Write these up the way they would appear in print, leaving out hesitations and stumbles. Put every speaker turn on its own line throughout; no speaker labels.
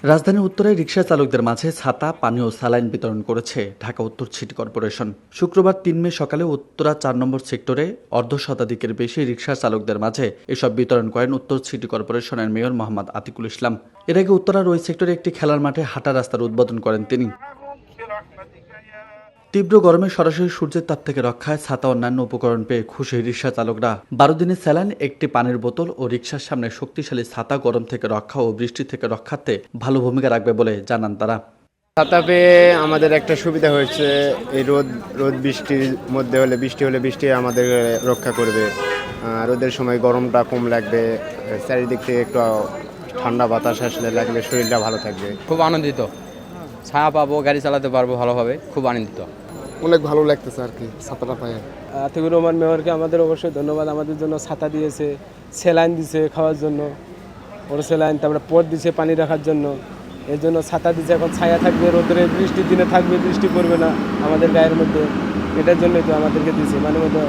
রাজধানীর উত্তরে রিকশা চালকদের মাঝে ছাতা, পানি ও স্যালাইন বিতরণ করেছে ঢাকা উত্তর সিটি কর্পোরেশন। শুক্রবার ৩ মে সকালে উত্তরা ৪ নম্বর সেক্টরে অর্ধশতাধিকের বেশি রিকশা চালকদের মাঝে এসব বিতরণ করেন উত্তর সিটি কর্পোরেশনের মেয়র মোহাম্মদ আতিকুল ইসলাম। এর আগে উত্তরার ওই সেক্টরে একটি খেলার মাঠে হাঁটা রাস্তার উদ্বোধন করেন তিনি। তীব্র গরমে সরাসরি সূর্যের তাপ থেকে রক্ষায় ছাতা অন্যান্য উপকরণ পেয়ে খুশি রিকশা চালকরা। ১২ দিনের স্যালাইন, একটি পানির বোতল ও রিকশার সামনে শক্তিশালী ছাতা গরম থেকে রক্ষা ও বৃষ্টি থেকে রক্ষাতে ভালো ভূমিকা রাখবে বলে জানান তারা।
ছাতা পেয়ে আমাদের একটা সুবিধা হয়েছে, এই রোদ বৃষ্টির মধ্যে বৃষ্টি হলে বৃষ্টি আমাদের রক্ষা করবে, রোদের সময় গরমটা কম লাগবে, চারিদিক থেকে একটু ঠান্ডা বাতাস আসলে লাগলে শরীরটা ভালো থাকবে।
খুব আনন্দিত, ছায়া পাবো, গাড়ি চালাতে পারবো ভালোভাবে, খুব আনন্দিত।
অনেক ভালো লাগতেছে আর কি ছাতাটা পায়ে।
আতিকুর রহমান মেয়রকে আমাদের অবশ্যই ধন্যবাদ, আমাদের জন্য ছাতা দিয়েছে, স্যালাইন দিয়েছে খাওয়ার জন্য, ওর স্যালাইন, তারপরে পট দিয়েছে পানি রাখার জন্য, এর জন্য ছাতা দিয়েছে। এখন ছায়া থাকবে, রোদে বৃষ্টির দিনে থাকবে, বৃষ্টি পড়বে না আমাদের গায়ের মধ্যে, এটার জন্যই তো আমাদেরকে দিয়েছে মাননীয়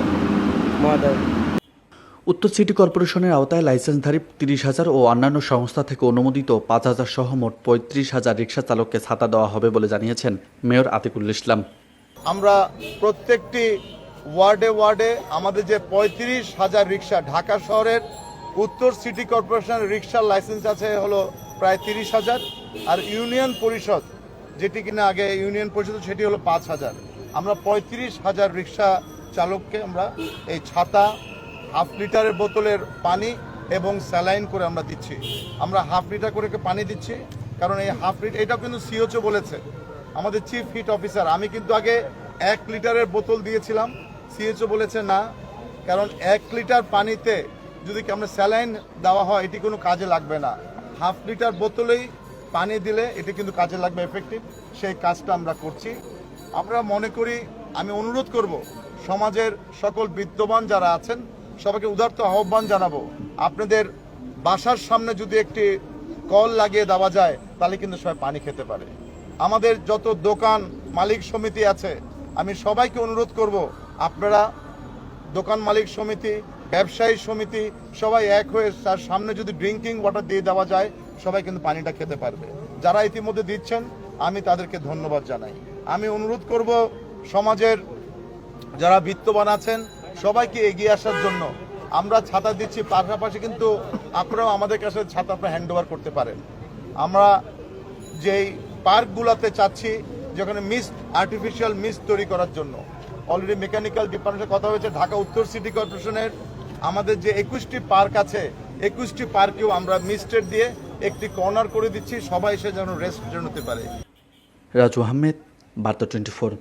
মহোদয়।
উত্তর সিটি কর্পোরেশনের আওতায় লাইসেন্সধারী ৩০,০০০ ও অন্যান্য সংস্থা থেকে অনুমোদিত ৫,০০০ সহ মোট ৩৫,০০০ রিকশা চালককে ছাতা দেওয়া হবে বলে জানিয়েছেন মেয়র আতিকুল ইসলাম।
আমরা প্রত্যেকটি ওয়ার্ডে আমাদের যে ৩৫,০০০ রিকশা, ঢাকা শহরের উত্তর সিটি কর্পোরেশনের রিকশার লাইসেন্স আছে হলো প্রায় ৩০,০০০, আর ইউনিয়ন পরিষদ যেটি কিনা আগে ইউনিয়ন পরিষদ সেটি হলো ৫,০০০। আমরা ৩৫,০০০ রিকশা চালককে আমরা এই ছাতা, হাফ লিটারের বোতলের পানি এবং স্যালাইন করে আমরা দিচ্ছি। আমরা হাফ লিটার করে পানি দিচ্ছি, কারণ এই হাফ লিটার, এটাও কিন্তু সিওচও বলেছে আমাদের চিফ হিট অফিসার। আমি কিন্তু আগে 1 লিটারের বোতল দিয়েছিলাম, সিএচও বলেছে না, কারণ 1 লিটার পানিতে যদি আমরা স্যালাইন দেওয়া হয় এটি কোনো কাজে লাগবে না। হাফ লিটার বোতলেই পানি দিলে এটি কিন্তু কাজে লাগবে, এফেক্টিভ। সেই কাজটা আমরা করছি। আমরা মনে করি, আমি অনুরোধ করব সমাজের সকল বিদ্যমান যারা আছেন সবাইকে উদারত আহ্বান জানাবো, আপনাদের বাসার সামনে যদি একটি কল লাগিয়ে দেওয়া যায় তাহলে কিন্তু সবাই পানি খেতে পারে। আমাদের যত দোকান মালিক সমিতি আছে, আমি সবাইকে অনুরোধ করব, আপনারা দোকান মালিক সমিতি, ব্যবসায়ী সমিতি সবাই এক হয়ে তার সামনে যদি ড্রিঙ্কিং ওয়াটার দিয়ে দেওয়া যায় সবাই কিন্তু পানিটা খেতে পারবে। যারা ইতিমধ্যে দিচ্ছেন আমি তাদেরকে ধন্যবাদ জানাই। আমি অনুরোধ করব সমাজের যারা বিত্তবান আছেন সবাইকে এগিয়ে আসার জন্য। আমরা ছাতা দিচ্ছি, পাশাপাশি কিন্তু আপনারাও আমাদের কাছে ছাতা আপনারা হ্যান্ড ওভার করতে পারেন। আমরা যেই পার্কগুলোতে চাচ্ছি যেখানে মিস্ট, আর্টিফিশিয়াল মিস্ট তৈরি করার জন্য অলরেডি মেকানিক্যাল ডিপার্টমেন্টের কথা হয়েছে। ঢাকা উত্তর সিটি কর্পোরেশনের আমাদের যে 21টি পার্ক আছে, 21টি পার্কেও আমরা মিস্টের দিয়ে একটি কর্নার করে দিচ্ছি, সবাই এসে যেন রেস্ট নিতে পারে।
রাজু আহমেদ, বার্তা 24।